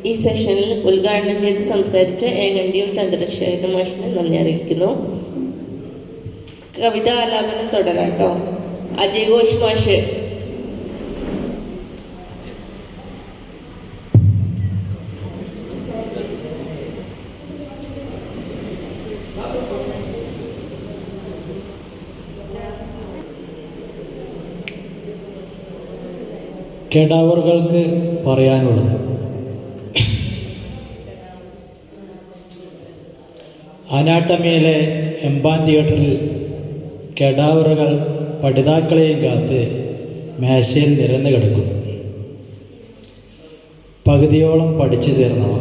ഈ സെഷനിൽ ഉദ്ഘാടനം ചെയ്ത് സംസാരിച്ച ഏകണ്ടിയൂർ ചന്ദ്രശേഖരൻ മാഷിനെ നന്ദി അറിയിക്കുന്നു. കവിതാ ആലാപനം തുടരാട്ടോ. അജയ് ഘോഷ് മാഷ്. കേഡാവറുകൾക്ക് പറയാനുള്ളത്, അനാട്ടമിയിലെ എംബാൻ തിയേറ്ററിൽ കേഡാവറുകൾ പഠിതാക്കളെയും കാത്ത് മേശയിൽ നിരന്ന് കിടക്കുന്നു. പകുതിയോളം പഠിച്ചു തീർന്നവ,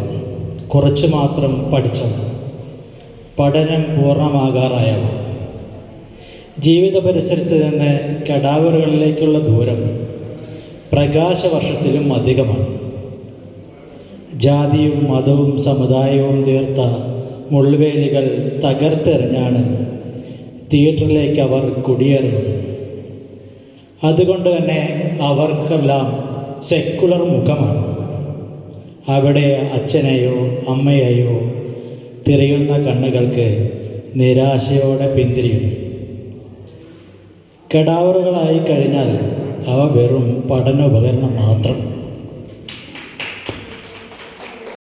കുറച്ച് മാത്രം പഠിച്ചവ, പഠനം പൂർണ്ണമാകാറായവ. ജീവിത പരിസരത്ത് നിന്ന് കേഡാവറുകളിലേക്കുള്ള ദൂരം പ്രകാശവർഷത്തിലും അധികമാണ്. ജാതിയും മതവും സമുദായവും തീർത്ത മുൾവേലികൾ തകർത്തെറിഞ്ഞാണ് തിയേറ്ററിലേക്ക് അവർ കുടിയേറുന്നത്. അതുകൊണ്ട് തന്നെ അവർക്കെല്ലാം സെക്കുലർ മുഖമാണ്. അവിടെ അച്ഛനെയോ അമ്മയെയോ തിരയുന്ന കണ്ണുകൾക്ക് നിരാശയോടെ പിന്തിരിയുന്നു. കേഡാവറുകളായി കഴിഞ്ഞാൽ അവ വെറും പഠനോപകരണം മാത്രം.